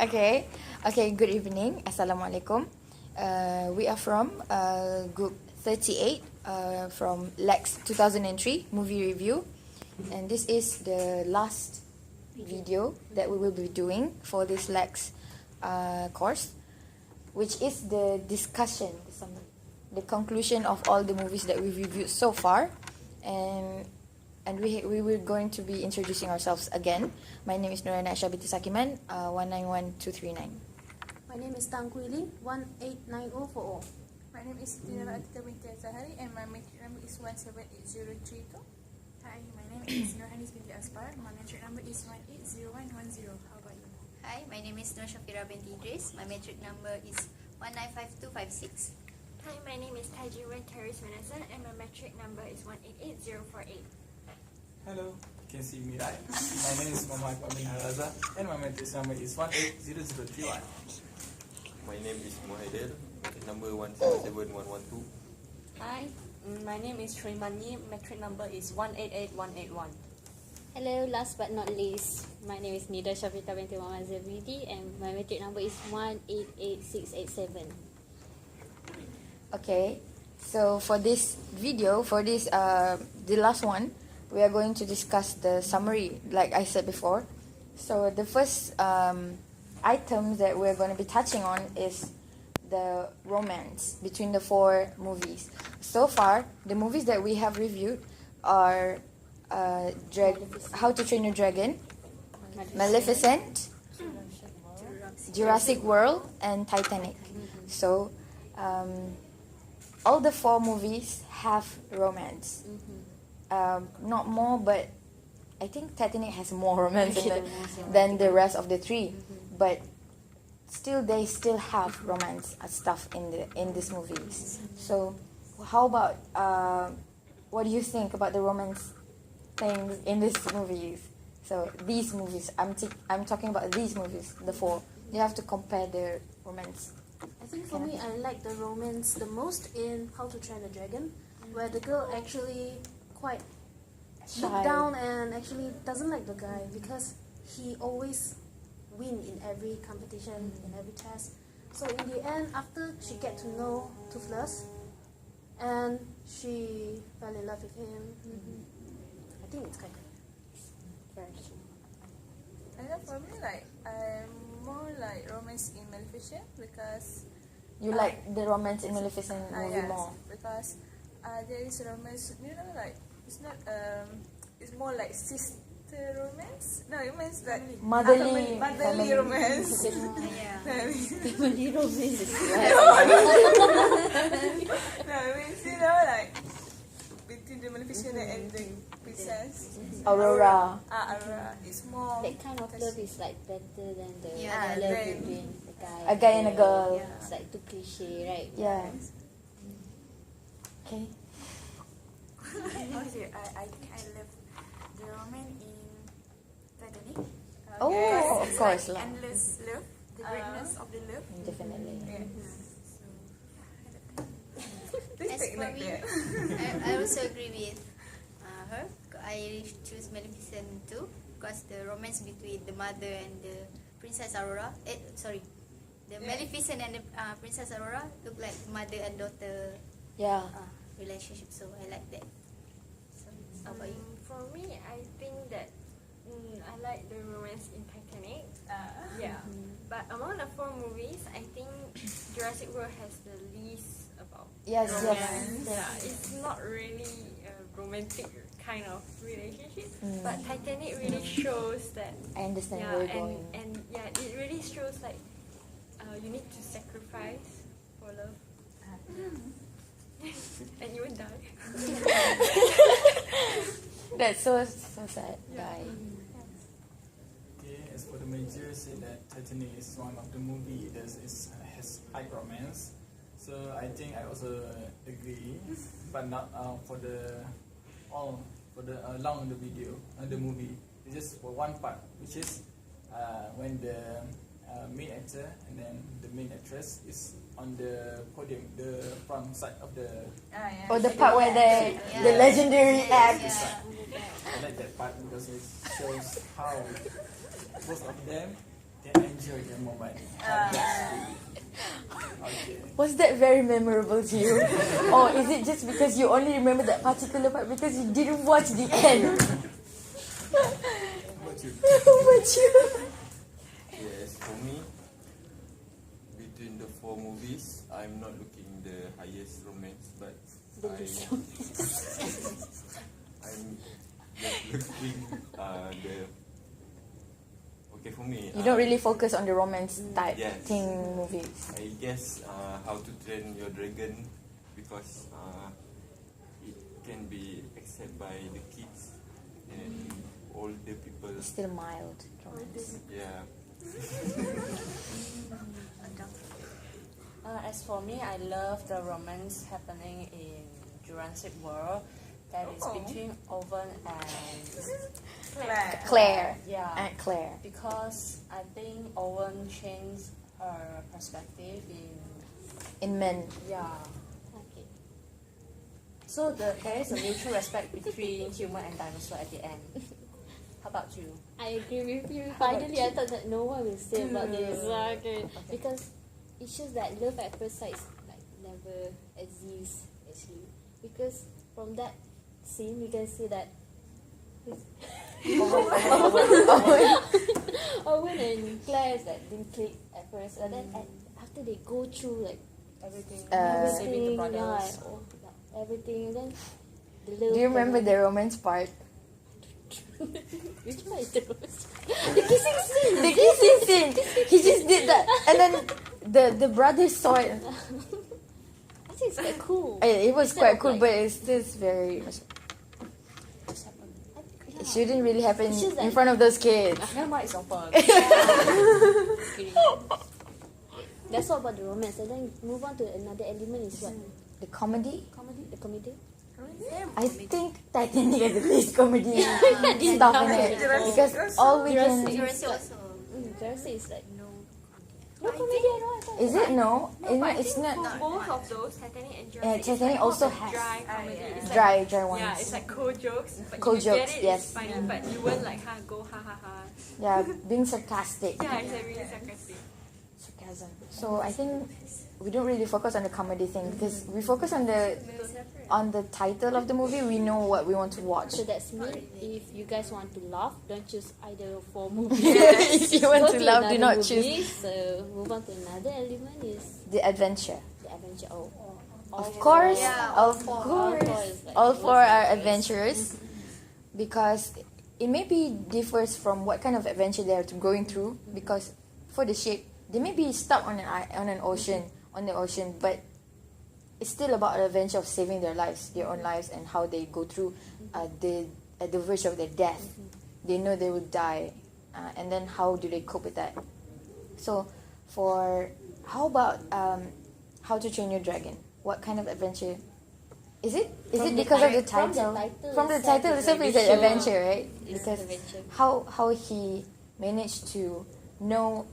Okay. Good evening. Assalamualaikum. We are from group 38 from LAX 2003 movie review, and this is the last video that we will be doing for this LAX course, which is the discussion, the conclusion of all the movies that we've reviewed so far, and we were going to be introducing ourselves again. My name is Nurana Asha Binti Sakiman, 191239. My name is Tang Kui Lin, 189040. My name is Dinara Atika Binti Azahari and my metric number is 178032. Hi, my name is Nurhanis Binti Aspar. My metric number is 180110. How about you? Hi, my name is Nur Shafira binti Idris. My metric number is 195256. Hi, my name is Tajiwan Karis Manasan and my metric number is 188048. Hello, you can see me right. My name is Muhammad Amin Haraza and my metric number is 180031. My name is Mohaidir, metric number 177112. Hi, my name is Srimani, metric number is 188181. Hello, last but not least, my name is Nida Shafita binti Muhammad Zabridi and my metric number is 188687. Okay, so for this video, the last one, we are going to discuss the summary, like I said before. So the first item that we're going to be touching on is the romance between the four movies. So far, the movies that we have reviewed are How to Train Your Dragon, Maleficent, Jurassic World, and Titanic. So all the four movies have romance. Not more, but I think Titanic has more romance than the rest of the three. But still, they still have romance stuff in these movies. So, how about what do you think about the romance things in these movies? So these movies, I'm talking about these movies, the four. You have to compare the romance. I think for me, I like the romance the most in How to Train a Dragon, where the girl actually quite look down and actually doesn't like the guy because he always win in every competition, in every test. So in the end, after she get to know Toothless and she fell in love with him, I think it's kind of And then for me, like I'm more like romance in Maleficent because You like the romance in Maleficent movie yes, more? because there is romance. You know, like it's not it's more like sister romance. No, it means like Motherly romance. Yeah. Family romance is No, it means like between the Maleficent and the princess Aurora. Aurora is more that kind of love is like better than the Yeah, love then- between A guy and a girl. Yeah. It's like too cliche, right? Yeah. Okay. Okay, I think I love the romance in Titanic. Oh, Yes. of It's course like lah. endless love, the greatness of the love. Definitely. Please As take for like me, that. I also agree with her. I choose Maleficent too because the romance between the mother and the Princess Aurora. The Maleficent and the Princess Aurora look like mother and daughter Yeah. relationship. So I like that. So how about you? For me, I think that I like the romance in Titanic. Yeah, but among the four movies, I think Jurassic World has the least about Yes, romance. yes. Yeah, it's not really a romantic kind of relationship, but Titanic really shows that. I understand Yeah, where you're going. and yeah, it really shows like you need to sacrifice for love, and you will die. That's so sad, guy. Okay, as for the major, say that Titanic is one of the movie that has high romance. So I think I also agree, but not for the long the video the movie. It's just for one part, which is when the main actor and then the main actress is on the podium, the front side of the. Or the part where the legendary act. I like that part because it shows how both of them They enjoy their moment. Okay. Was that very memorable to you? Or is it just because you only remember that particular part because you didn't watch the end? What you? How about you? Yes, for me, between the 4 movies, I'm not looking the highest romance, but I'm just looking the. Okay, for me. You don't really focus on the romance type Yes. thing movies. I guess How to Train Your Dragon, because it can be accepted by the kids and older people. Still mild romance. Yeah. As for me, I love the romance happening in Jurassic World. That is between Owen and Claire. Yeah. Aunt Claire. Because I think Owen changed her perspective In men. yeah. Okay. So there is a mutual respect between human and dinosaur at the end. How about you? I agree with you. Finally, I thought that no one will say about this. Okay. Because it shows that love at first sight like never exists actually. Because from that scene, we can see that Owen and Claire that didn't click at first, and then after they go through like Everything. everything, Saving the yeah, brothers. everything, and then the Do love. you remember the romance part? Which one is the most? The kissing scene. The kissing scene. He just did that, and then the brothers saw it. I think it's quite cool. It was Instead quite of, cool, like, but it's still very. It shouldn't really happen It's just in that- front of those kids. Never mind, it's open. That's all about the romance, and then move on to another element is what? The comedy. The comedy. I think Titanic has the least comedy stuff in it because all we can. Jurassic also. Jurassic is like No. no comedy at all. I thought. Is it no? No, but I It's think not for both of those, Titanic and Yeah, Jurassic, it's Titanic like also more of a has dry comedy. It's like, dry ones. yeah, it's like cold jokes. But Cold you jokes, get it, yes. it's funny, but you won't like go ha ha ha. Yeah, being sarcastic. Yeah, it's like really sarcastic. Sarcasm. So I think we don't really focus on the comedy thing because we focus on the title of the movie. We know what we want to watch. So that's me. If you guys want to laugh, don't choose either for movies. If you want Go to laugh, do another not movie. choose So move on to another element is the adventure. the adventure. Of course, Yeah, of all course, like all most four are adventures. adventurous because it maybe differs from what kind of adventure they are going through. Because for the ship, they may be stuck on the ocean, but it's still about the adventure of saving their own lives, and how they go through at the verge of their death. They know they will die, and then how do they cope with that? So, how about How to Train Your Dragon? What kind of adventure is it? Is it because of the title? From the title itself, is an adventure, right? Because how he managed to know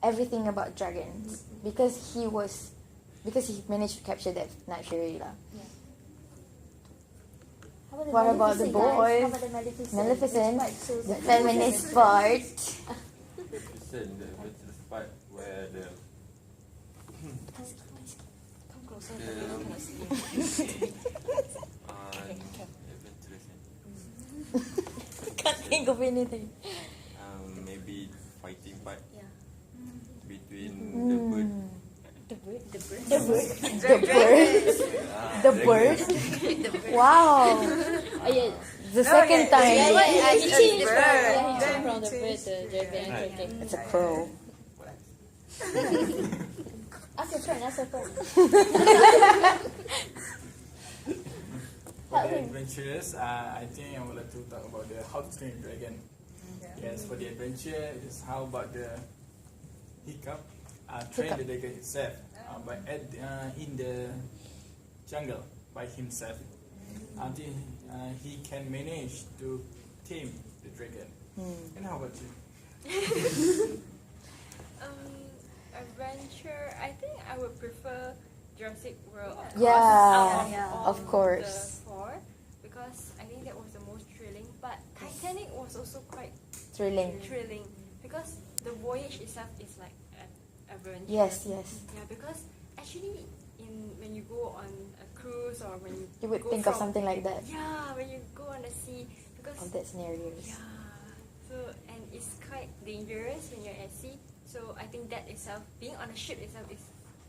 everything about dragons because he managed to capture that Night Fury lah. What about the boys? How about the Maleficent, Which part shows the that feminist part. Listen, the adventurous part where the Come closer. The- I cannot see. adventurous Can't think of anything. maybe fighting part Yeah. between the bird. The bird. Ah, The dragon. bird. Wow. Oh yeah. The second yeah, time. Yeah, yeah, he changed from bird. he Then changed from he the bird changed to dragon. Right. Okay. It's a crow. Ask your friend. Ask your friend. For the adventurous, I think I would like to talk about the How to Train Your Dragon. Yes, for the adventure, is how about the hiccup, train the dragon itself, in the jungle by himself until he can manage to tame the dragon. And how about you? Adventure, I think I would prefer Jurassic World. Yeah, of course. The four, because I think that was the most thrilling. But Titanic was also quite Thrilling. thrilling because the voyage itself is like an adventure. Yes. Yeah, because actually when you go on a cruise or when You would go think of something like that. Yeah, when you go on the sea, because Of that scenarios. yeah, so and it's quite dangerous when you're at sea. So I think that itself, being on a ship itself, is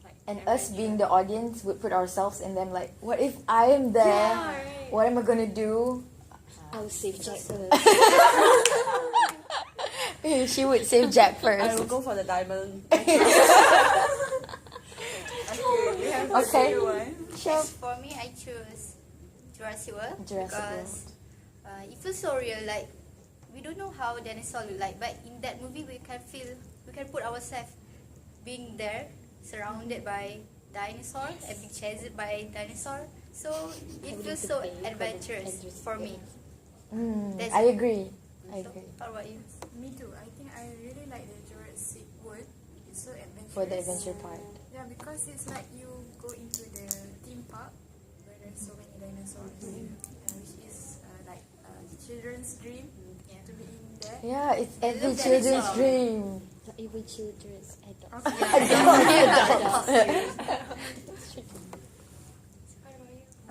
like And an us adventure. being the audience would put ourselves in them like, what if I am there? Yeah, right. What am I gonna do? I will save Jack first. She would save Jack I will first. go for the diamond. We have Okay. one. Sure. For me, I choose Jurassic World Jurassic because it feels so real. Like we don't know how dinosaur look like, but in that movie we can put ourselves being there, surrounded by dinosaurs and being chased by dinosaur. So it feels so adventurous for me. That's I it. agree. So, how about you? Me too. I think I really like the Jurassic World. It's so adventurous. For the adventure part. Yeah, because it's like you go into the theme park where there's so many dinosaurs, which is like children's dream to be in there. Yeah, it's every love children's dinosaur. dream. Not even children's adults. What about you?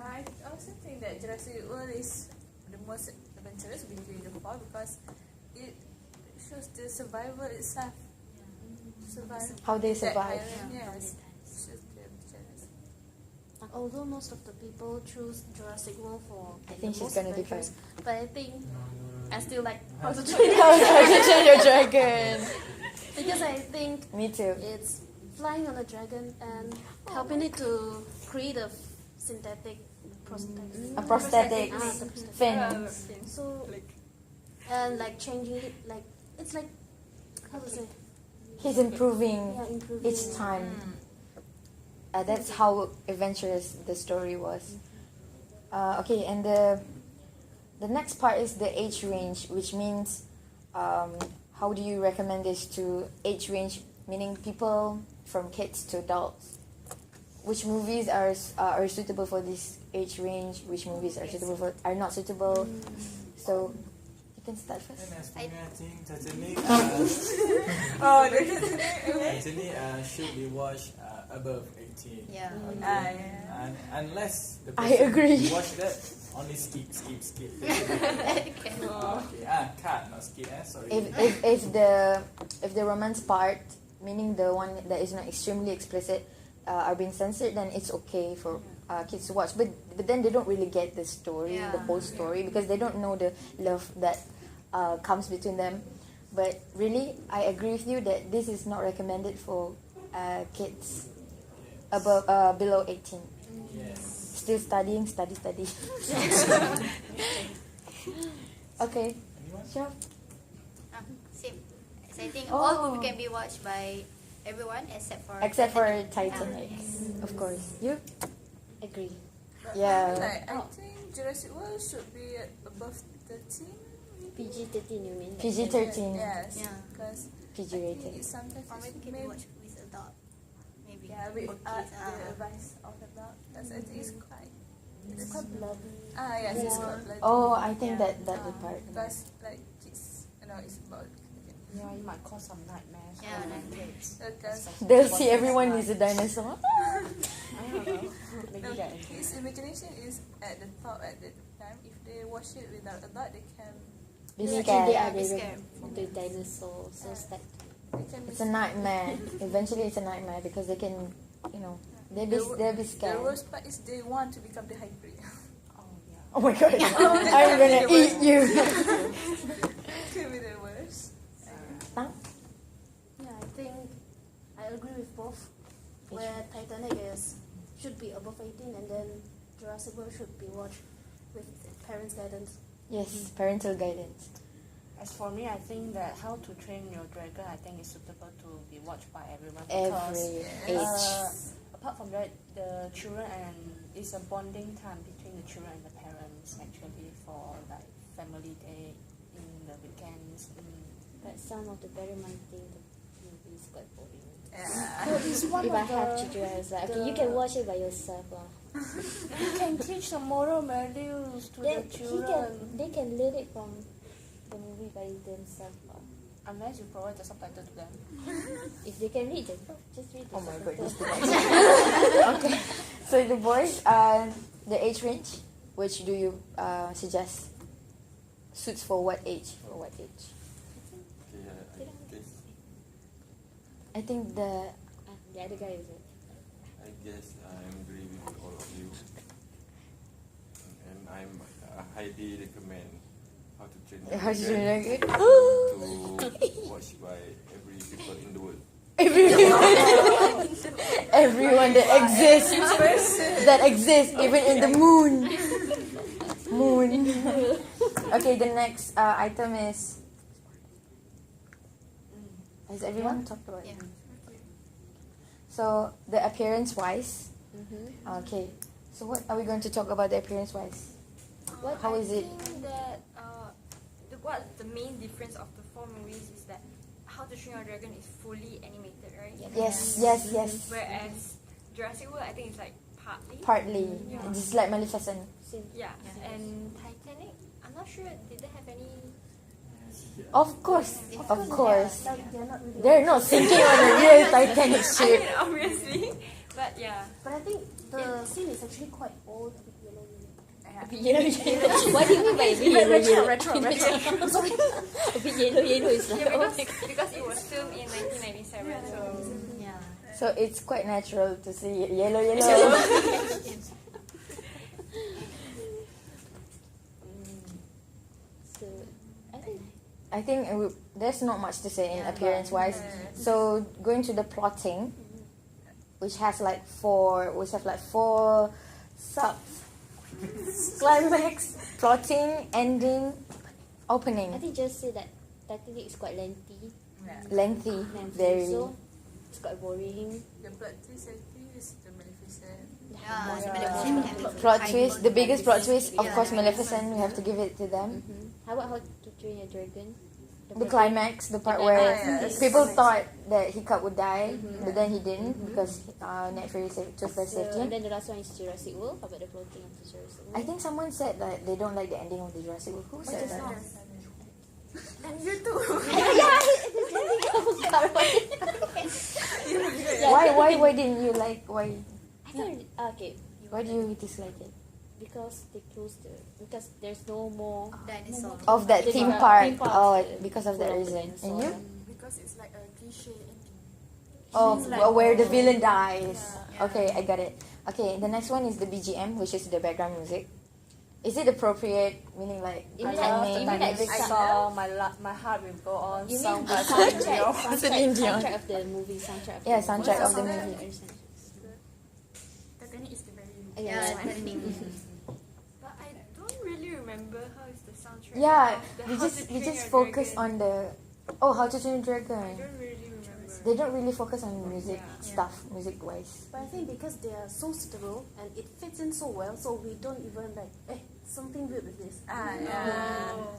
I also think that Jurassic World is the most adventurous between the four because it shows the survival itself. Survival. How they That survive. island, yes. Shows the adventurous. Although most of the people choose Jurassic World for I think the she's most gonna adventurous, differ. but I think I still like How to How to Train Your Dragon. because I think Me too. it's flying on a dragon and helping it to create a synthetic prosthetic. A prosthetic Ah, the prosthetic. fin. So and like changing it, like it's like how to say? He's improving Yeah, improving. each time. That's how adventurous the story was. Okay, and the next part is the age range, which means how do you recommend this to age range, meaning people from kids to adults? Which movies are suitable for this age range? Which movies are not suitable? So you can start first. And as for me, I think Titanic, Oh, Titanic should be watched above 18. Yeah. yeah. And unless the I person agree. who watch that, only skip. Okay, cut, not skip. Sorry. If the romance part, meaning the one that is not extremely explicit, are being censored, then it's okay for kids to watch. But then they don't really get the story, Yeah. the whole story, because they don't know the love that comes between them. But really, I agree with you that this is not recommended for kids above below 18. Yes. Still studying, study. Okay, Anyone? sure. Same. So I think Oh. all movie can be watched by everyone except for Titanic, of course. You? Agree. Yeah. I think Jurassic World should be above 13. PG-13 you mean? PG-13. Yes. Yeah. Because PG I think rated. it's sometimes Or maybe can be maybe watched with adult. Maybe. yeah with For kids. the advice of the dog. Because I think it's quite bloody. yes it's quite bloody. Oh, I think Yeah. that the part. Because like kids, it's about Yeah, you might cause some nightmares. Yeah, for nightmares. kids. because They'll see everyone is a dinosaur. I don't know. Maybe no, that. kids' imagination is at the top at the time. If they watch it without adult, they can Be They scared. are Be the scared. dinosaurs, so sad. It's a nightmare. Eventually, it's a nightmare because they can, they'll be The scared. worst part is they want to become the hybrid. Oh, yeah. Oh my god! I'm gonna eat you. Could be the worst. Yeah, I think I agree with both. Where Titanic should be above 18 and then Jurassic World should be watched with parents' guidance. Yes, parental guidance. As for me, I think that How to Train Your Dragon, I think is suitable to be watched by everyone. Every age. Apart from that, the children and it's a bonding time between the children and the parents actually for like family day in the weekends. But some of the parents think the movie is quite boring. Yeah. But it's one If I of have the, children, it's like, okay, you can watch it by yourself. you can teach some moral values to Then the children. they can learn it from the movie by themselves. Unless you provide the subtitle to them. If they can read, then just read the Oh my god, subtitle. this too much. Okay, so the boys, the age range, which do you suggest suits for what age? For what age? Okay, I guess I think the The other guy is it? I agree with all of you, and I'm highly recommend How to Train Your How to Train Dragon Your to watch by every people in the world. everyone that exists even in the moon. Okay, the next item is. Has everyone talked about it? Yeah. So the appearance wise. Mm-hmm. Okay. So what are we going to talk about the appearance wise? How is it? I think that what the main difference of the 4 movies is that How to Train Your Dragon is fully animated, right? Yes. Whereas Jurassic World, I think it's like partly. Partly. Yeah. Just like Maleficent. Yeah. And Titanic, I'm not sure. Did they have any? Of course. They're not really. They're not sinking on a real Titanic I ship. mean, obviously, but yeah. But I think the scene is actually quite old. A bit yellow. A bit yellow. What do you mean by a bit yellow? Retro. Sorry. A bit yellow is like, Yeah, oh my god. because it was filmed in 1997, so Yeah. So it's quite natural to see yellow. So, I think I think there's not much to say in appearance wise. So going to the plotting, which have like four sub climax, plotting, ending, opening. I think just say that Titanic is quite lengthy. Lengthy, very. So it's quite boring. The plot twist I think is the Maleficent. Yeah, Maleficent have Plot high twist, the biggest plot twist, of Yeah. course, Maleficent. We have to give it to them. How about How to Train Your Dragon? The climax, the part where people thought that Hiccup would die, but then he didn't because Netflix chose their So, safety. and then the last one is Jurassic World. How about the plotting of the Jurassic World? I think someone said that they don't like the ending of the Jurassic World. Who said that? And you too. Why didn't you like? Why Okay, do you dislike it? because they closed because there's no more Dinosaur. Of that The theme theme park. park, Oh, uh, because of that full of reason. dinosaurs. And you? Because it's like a cliche ending. Oh, where the villain dies. Yeah. Okay, I got it. Okay, the next one is the BGM, which is the background music. Is it appropriate? Meaning like You mean timing? like Titanic the song, my heart will go on. You Song mean the by Celine Dion. soundtrack of the movie, soundtrack of Yeah, the movie. soundtrack of the I movie. understand. Titanic is the very Yeah, Titanic. but I don't really remember how is the soundtrack. Yeah, of the we How to just Train Your focus Dragon. on the How to Train Your I Dragon. don't really remember. They don't really focus on music Yeah. stuff, music wise. But I think because they are so suitable and it fits in so well, so we don't even like, something weird with this. Oh.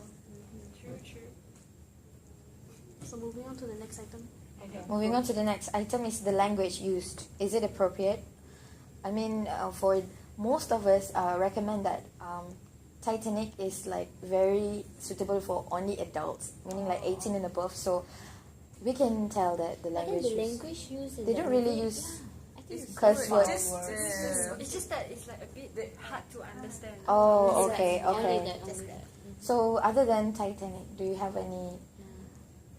True. So moving on to the next item. Moving on to the next item is the language used. Is it appropriate? I mean, for most of us, recommend that Titanic is like very suitable for only adults, meaning like 18 and above. So we can tell that the I think language. the used- language used in They that don't really movie- use I think it's curse words. It's just that it's like a bit hard to understand. Oh, Exactly. okay, Only okay. that, only that. So other than Titanic, do you have any?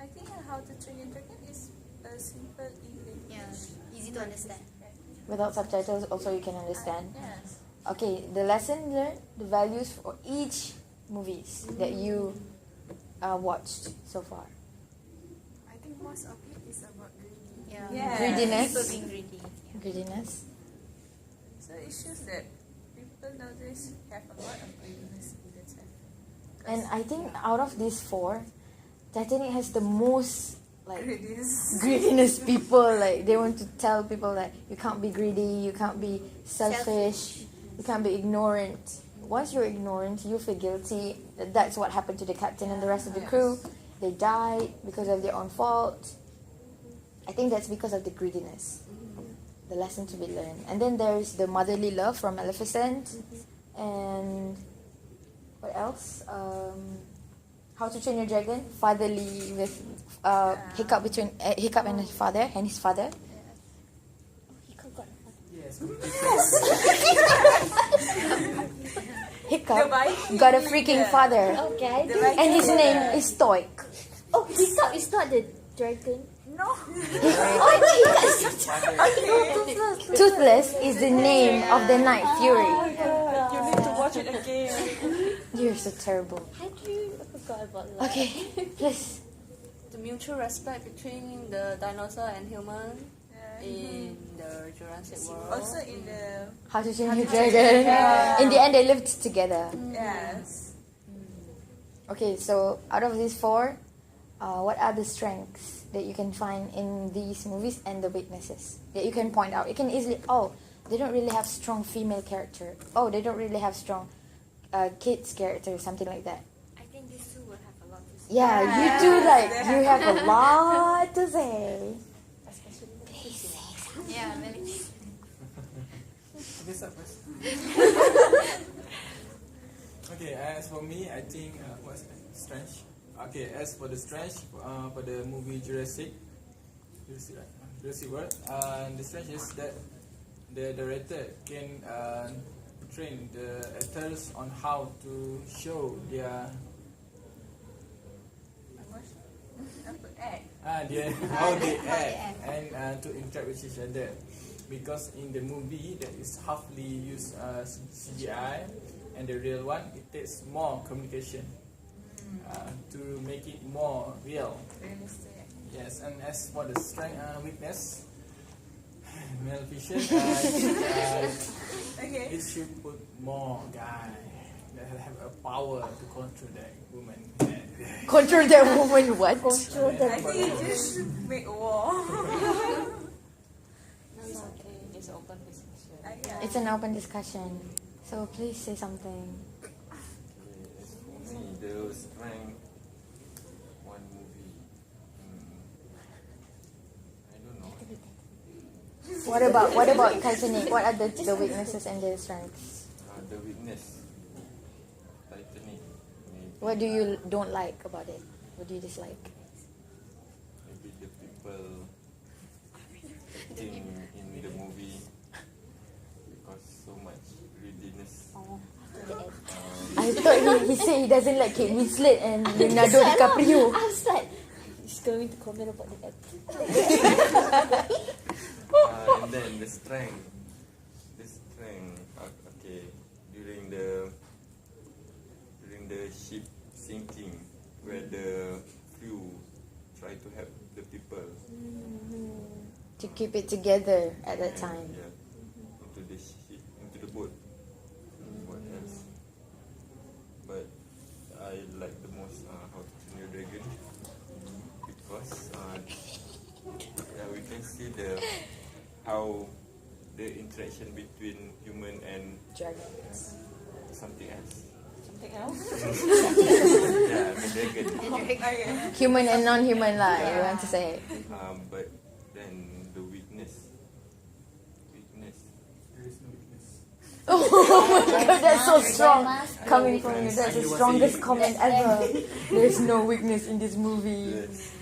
I think How to Train Your Dragon is a simple English. Yeah, easy to understand. Without subtitles, also you can understand. Yes. Okay, the lesson learned, the values for each movies that you watched so far. I think most of it is about greedy. Yeah. Yeah. Greediness. People being greedy. Yeah. Greediness. So it shows that people nowadays have a lot of greediness in themselves. And I think out of these four, Titanic has the most like greediness people. Like they want to tell people that you can't be greedy, you can't be selfish, you can't be ignorant. Once you're ignorant, you feel guilty. That's what happened to the captain and the rest of the crew. They died because of their own fault. I think that's because of the greediness. The lesson to be learned. And then there's the motherly love from Maleficent. And what else? How How to Train Your Dragon, fatherly with hiccup between hiccup and his father Yes. Hiccup The Viking got a freaking leader. father, Okay, I The do. Viking and his leader. name is Stoic. Oh, Hiccup is not the dragon. No. Toothless is the name of the Night Fury. You need to watch it again. You're so terrible. I forgot about that. Okay, please. The mutual respect between the dinosaur and human in the Jurassic World. Also in the How to Train Your Dragon. In the end, they lived together. yes. Okay, so out of these four, what are the strengths that you can find in these movies and the weaknesses that you can point out? You can easily, they don't really have strong female character. Oh, they don't really have strong kids character, something like that. I think these two will have a lot to say. Yeah, you do you have a lot to say. Yeah, Melody. Okay, start first. Okay, as for me, I think what's strength? Okay, as for the strength for the movie Jurassic World, the strength is that the director can train the actors on how to show their how they act and to interact with each other. Because in the movie that is halfly used CGI and the real one, it takes more communication to make it more real. Realistic. Yes, and as for the strength weakness, Maleficent, I think Okay. it should put more guy that have a power to control that woman. Control that woman, what? Control I that. think you just make war. It's okay. It's open discussion. Yeah. It's an open discussion, so please say something. As for me, the strength, one movie, I don't know. What about Titanic? What are the weaknesses and the strengths? The weakness, Titanic, maybe, What do you don't like about it? What do you dislike? maybe the people acting in the movie because so much greediness. I thought he said he doesn't like Kate Winslet and Leonardo DiCaprio. I was like, he's going to comment about the acting. And then the strength, okay, during the ship sinking, where the crew try to help the people. To keep it together at that And, time. yeah, into the ship, into the boat. What else? But I like the most How to Train Your Dragon because we can see how the interaction between human and Dragons. something else. Something else? Yeah, the dragon. Human and non-human lah, you want to say. But then the weakness. There is no weakness. Oh my god, that's so strong. Coming from you, that's the strongest comment ever. There's no weakness in this movie. Yes.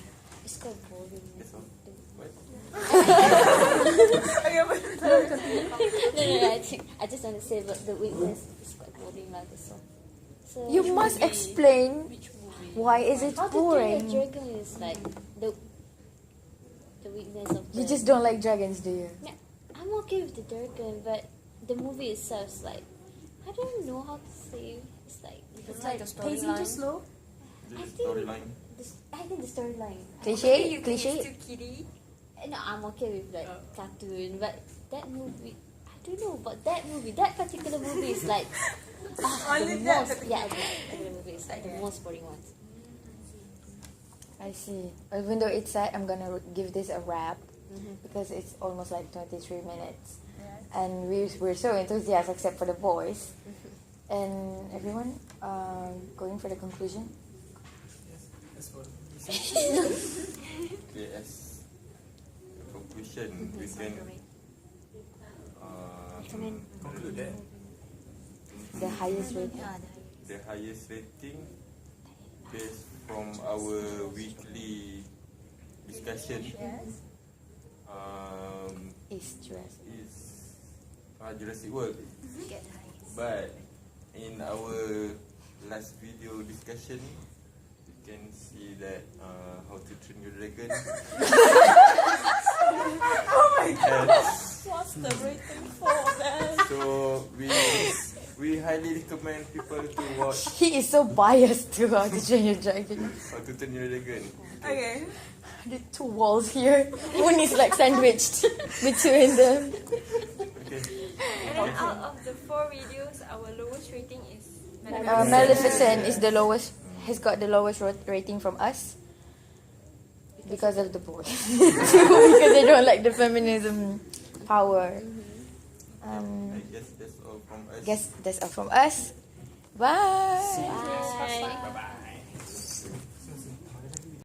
It's quite boring. That's all. What? No, I just want to say about the weakness is quite boring like this one. So You must explain which movie? why is it How to Train boring. Your Dragon is like the weakness of You the. just don't like dragons, do you? Yeah, I'm okay with the dragon, but the movie itself is like I don't know how to say. It's like It's like the Pacing too storyline. slow. The I think- storyline. I think the storyline. Cliche? It's Cliche? too kiddie. No, I'm okay with like cartoon, but that movie, I don't know about that movie. That particular movie is like Only the that most. Yeah, that particular movie is like the most boring one. I see. Even though it's sad, I'm gonna give this a wrap because it's almost like 23 minutes. And we're so enthusiastic except for the boys. And everyone, going for the conclusion? Yes, as for Okay, as conclusion, we can conclude that The highest rating. the highest rating based from our weekly discussion. It's Jurassic. Is Jurassic World. Get high. But in our last video discussion, you can see that How to Train Your Dragon. What's the rating for that? So we highly recommend people to watch He is so biased to How to Train Your Dragon. How to Train Your Dragon. Okay. The two walls here. One is like sandwiched between them. Okay. And then out of the 4 videos, our lowest rating is Maleficent is the lowest. Has got the lowest rating from us because of the boys. Because they don't like the feminism power. I guess that's all from us. Guess that's all from us. Bye. Bye. Bye bye.